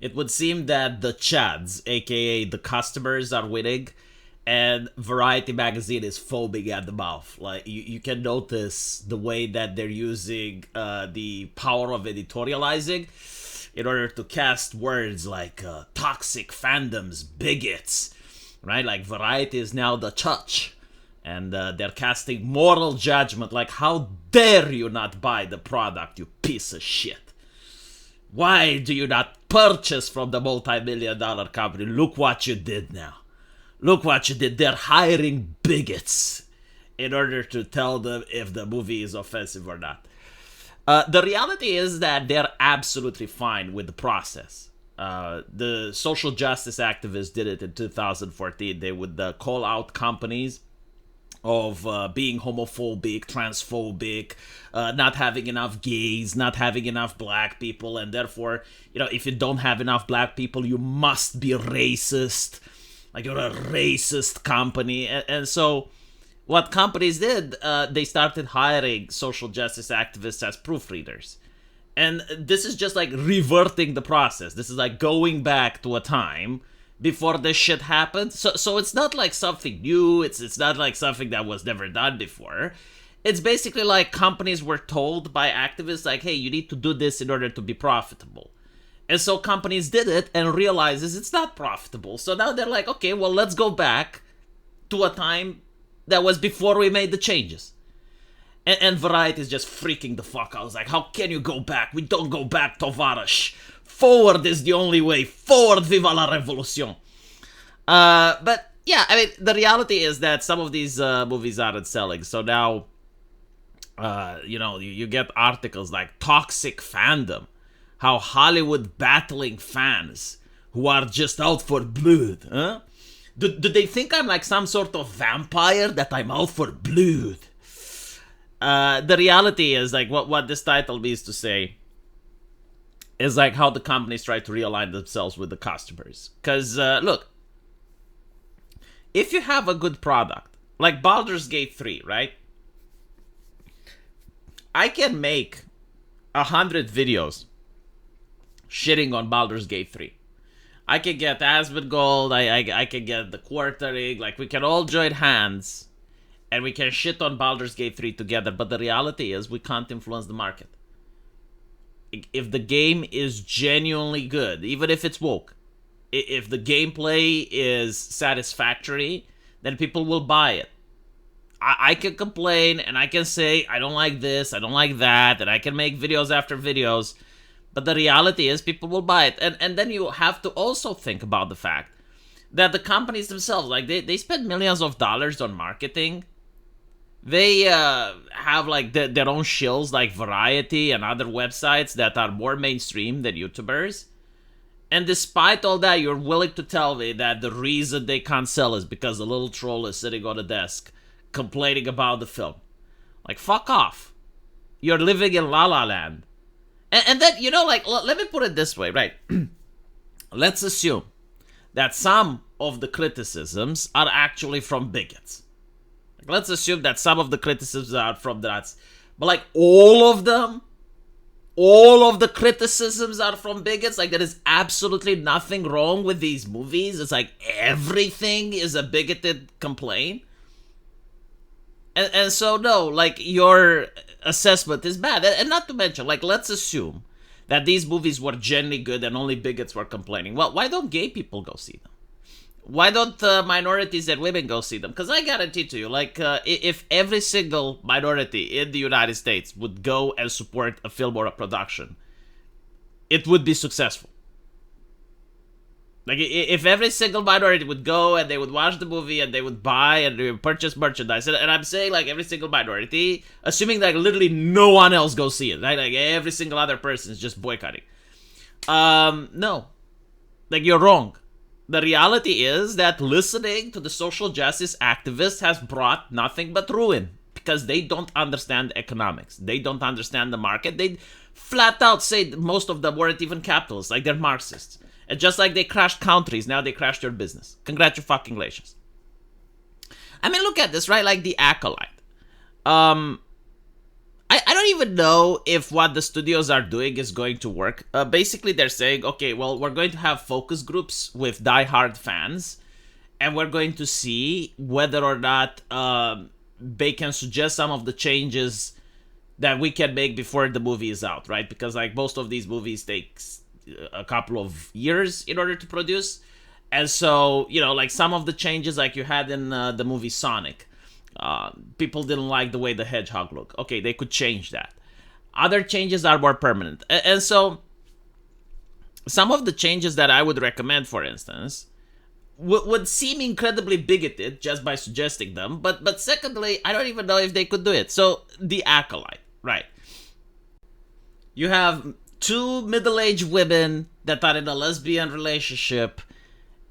It would seem that the Chads, aka the customers, are winning, and Variety magazine is foaming at the mouth. Like you can notice the way that they're using the power of editorializing in order to cast words like toxic fandoms, bigots, right? Like Variety is now the church, and they're casting moral judgment. Like, how dare you not buy the product, you piece of shit? Why do you not purchase from the multi-million-dollar company? Look what you did now. Look what you did. They're hiring bigots in order to tell them if the movie is offensive or not. The reality is that they're absolutely fine with the process. The social justice activists did it in 2014. They would call out companies of being homophobic, transphobic, not having enough gays, not having enough black people, and therefore, if you don't have enough black people, you must be racist. Like, you're a racist company. And so what companies did, they started hiring social justice activists as proofreaders. And this is just like reverting the process. This is like going back to a time before this shit happened. So it's not like something new. It's not like something that was never done before. It's basically like companies were told by activists, like, hey, you need to do this in order to be profitable. And so companies did it and realizes it's not profitable. So now they're like, okay, well, let's go back to a time that was before we made the changes. And Variety is just freaking the fuck out. I was like, how can you go back? We don't go back, Tovarish. Forward is the only way. Forward, viva la revolution. But yeah, I mean, the reality is that some of these movies aren't selling. So now, you get articles like toxic fandom. How Hollywood battling fans who are just out for blood, huh? Do they think I'm like some sort of vampire that I'm out for blood? The reality is, like, what this title means to say is like how the companies try to realign themselves with the customers. Because, look, if you have a good product, like Baldur's Gate 3, right? I can make 100 videos shitting on Baldur's Gate 3. I can get Asmongold, I can get the Quartering, like, we can all join hands and we can shit on Baldur's Gate 3 together, but the reality is we can't influence the market. If the game is genuinely good, even if it's woke, if the gameplay is satisfactory, then people will buy it. I can complain and I can say, I don't like this, I don't like that, and I can make videos after videos, but the reality is people will buy it. And then you have to also think about the fact that the companies themselves, like, they spend millions of dollars on marketing. They have like their own shills like Variety and other websites that are more mainstream than YouTubers. And despite all that, you're willing to tell me that the reason they can't sell is because a little troll is sitting on a desk complaining about the film. Like, fuck off. You're living in La La Land. And then, like, let me put it this way, right? Let's assume that some of the criticisms are actually from bigots. Like, let's assume that some of the criticisms are from that. But, like, all of them? All of the criticisms are from bigots? Like, there is absolutely nothing wrong with these movies? It's like everything is a bigoted complaint? And so, no, like, your assessment is bad. And not to mention, like, let's assume that these movies were genuinely good and only bigots were complaining. Well, why don't gay people go see them? Why don't minorities and women go see them? Because I guarantee to you, like, if every single minority in the United States would go and support a film or a production, it would be successful. Like, if every single minority would go and they would watch the movie and they would buy and they would purchase merchandise, and I'm saying, like, every single minority, assuming that literally no one else goes see it, right? Like, every single other person is just boycotting. No. Like, you're wrong. The reality is that listening to the social justice activists has brought nothing but ruin. Because they don't understand economics. They don't understand the market. They flat out say most of them weren't even capitalists. Like, they're Marxists. And just like they crashed countries, now they crashed your business. Congratulations. I mean, look at this, right? Like the Acolyte. I don't even know if what the studios are doing is going to work. Basically, they're saying, okay, well, we're going to have focus groups with diehard fans, and we're going to see whether or not they can suggest some of the changes that we can make before the movie is out, right? Because like most of these movies takes a couple of years in order to produce. And so, like some of the changes like you had in the movie Sonic, people didn't like the way the hedgehog looked. Okay, they could change that. Other changes are more permanent. And so some of the changes that I would recommend, for instance, would seem incredibly bigoted just by suggesting them. But secondly, I don't even know if they could do it. So the Acolyte, right? You have two middle-aged women that are in a lesbian relationship,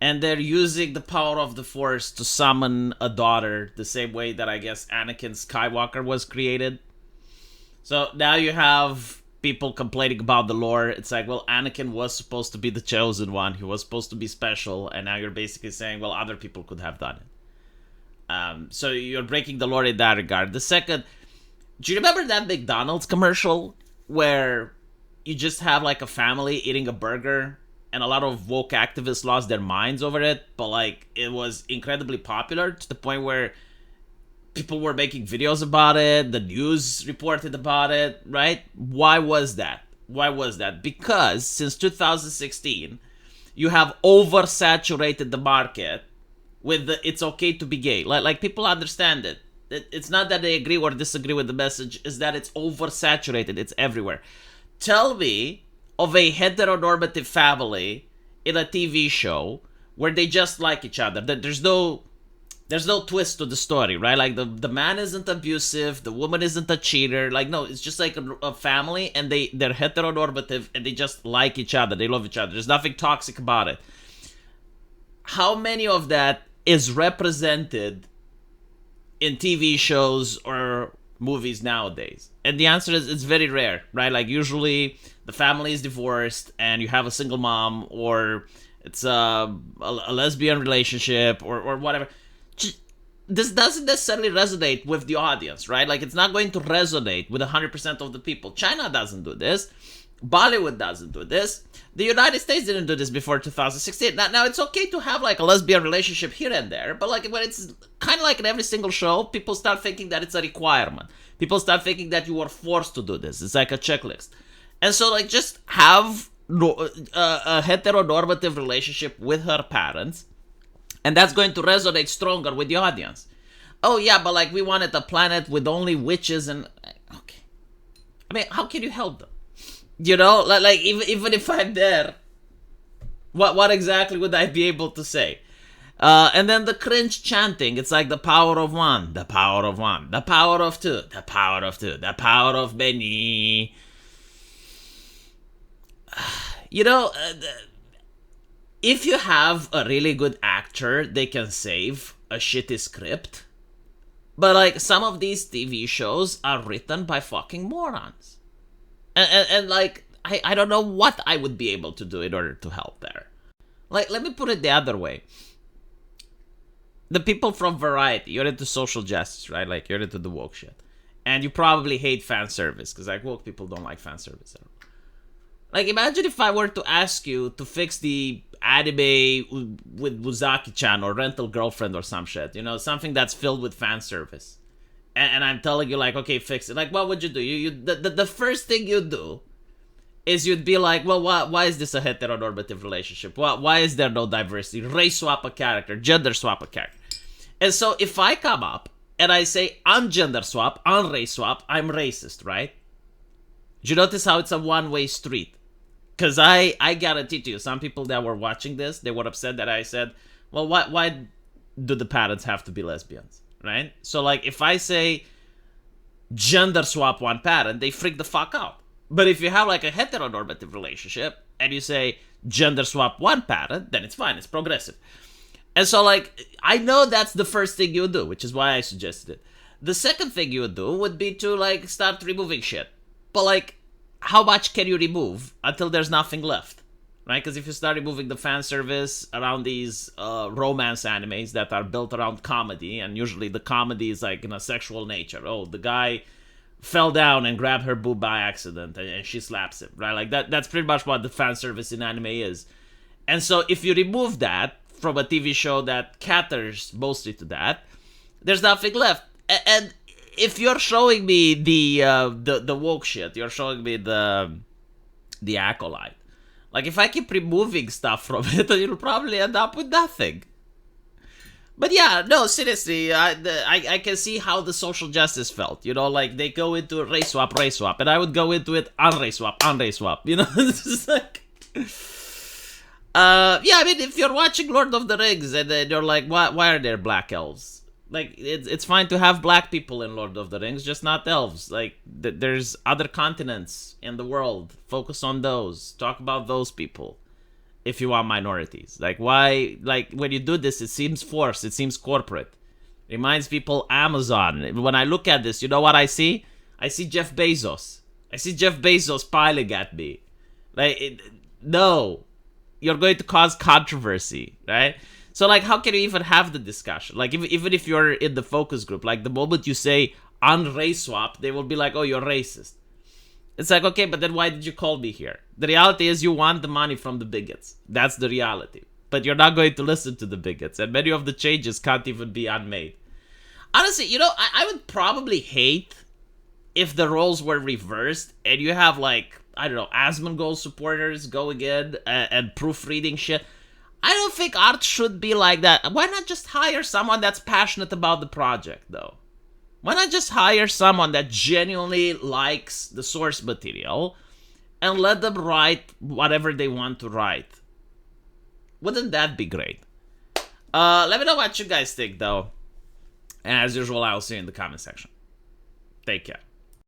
and they're using the power of the Force to summon a daughter, the same way that I guess Anakin Skywalker was created. So now you have people complaining about the lore. It's like, well, Anakin was supposed to be the chosen one. He was supposed to be special, and now you're basically saying, well, other people could have done it. So you're breaking the lore in that regard. The second, do you remember that McDonald's commercial where you just have like a family eating a burger, and a lot of woke activists lost their minds over it, but like it was incredibly popular to the point where people were making videos about it, the news reported about it, right? Why was that? Because since 2016, you have oversaturated the market with the it's okay to be gay. Like people understand it. It's not that they agree or disagree with the message, it's that it's oversaturated, it's everywhere. Tell me of a heteronormative family in a TV show where they just like each other. There's no twist to the story, right? Like the man isn't abusive, the woman isn't a cheater. Like, no, it's just like a family, and they're heteronormative, and they just like each other. They love each other. There's nothing toxic about it. How many of that is represented in TV shows or movies nowadays? And the answer is it's very rare, right? Like usually the family is divorced and you have a single mom, or it's a lesbian relationship or whatever. This doesn't necessarily resonate with the audience, right? Like it's not going to resonate with 100% of the people. China doesn't do this. Bollywood doesn't do this. The United States didn't do this before 2016. Now it's okay to have like a lesbian relationship here and there, but like when it's kind of like in every single show, people start thinking that it's a requirement. People start thinking that you are forced to do this. It's like a checklist. And so like just have a heteronormative relationship with her parents, and that's going to resonate stronger with the audience. Oh yeah, but like we wanted a planet with only witches and... Okay. I mean, how can you help them? Like even if I'm there, what exactly would I be able to say? And then the cringe chanting. It's like the power of one, the power of one, the power of two, the power of two, the power of many. If you have a really good actor, they can save a shitty script. But like some of these TV shows are written by fucking morons. And like, I don't know what I would be able to do in order to help there. Like, let me put it the other way. The people from Variety, you're into social justice, right? Like, you're into the woke shit. And you probably hate fan service, because like, woke people don't like fan service at all. Like, imagine if I were to ask you to fix the anime with Wuzaki-chan or Rental Girlfriend or some shit. Something that's filled with fan service. And I'm telling you, like, okay, fix it. Like, what would you do? The first thing you do is you'd be like, well, why is this a heteronormative relationship? Why is there no diversity? Race swap a character, gender swap a character. And so if I come up and I say, I'm gender swap, I'm race swap, I'm racist, right? Do you notice how it's a one-way street? Because I guarantee to you, some people that were watching this, they were upset that I said, well, why do the parents have to be lesbians? Right? So like if I say gender swap one parent, they freak the fuck out. But if you have like a heteronormative relationship and you say gender swap one parent, then it's fine, it's progressive. And so like I know that's the first thing you would do, which is why I suggested it. The second thing you would do would be to like start removing shit. But like how much can you remove until there's nothing left? Right? Because if you start removing the fan service around these romance animes that are built around comedy, and usually the comedy is like in a sexual nature. Oh, the guy fell down and grabbed her boob by accident, and she slaps him, right? Like that's pretty much what the fan service in anime is. And so if you remove that from a TV show that caters mostly to that, there's nothing left. And if you're showing me the woke shit, you're showing me the acolyte. Like, if I keep removing stuff from it, you'll probably end up with nothing. But yeah, no, seriously, I can see how the social justice felt. You know, like, they go into race swap, and I would go into it on race swap. You know, it's just like... yeah, I mean, if you're watching Lord of the Rings and then you're like, why are there black elves? Like, it's fine to have black people in Lord of the Rings, just not elves. Like, there's other continents in the world. Focus on those. Talk about those people if you want minorities. Like, why? Like, when you do this, it seems forced. It seems corporate. Reminds people Amazon. When I look at this, you know what I see? I see Jeff Bezos. I see Jeff Bezos piling at me. Like, no. You're going to cause controversy, right? So, like, how can you even have the discussion? Like, even if you're in the focus group, like, the moment you say on race swap, they will be like, oh, you're racist. It's like, okay, but then why did you call me here? The reality is you want the money from the bigots. That's the reality. But you're not going to listen to the bigots. And many of the changes can't even be unmade. Honestly, you know, I would probably hate if the roles were reversed and you have, like, I don't know, Asmongold supporters going in and proofreading shit. I don't think art should be like that. Why not just hire someone that's passionate about the project, though? Why not just hire someone that genuinely likes the source material and let them write whatever they want to write? Wouldn't that be great? Let me know what you guys think, though. And as usual, I'll see you in the comment section. Take care.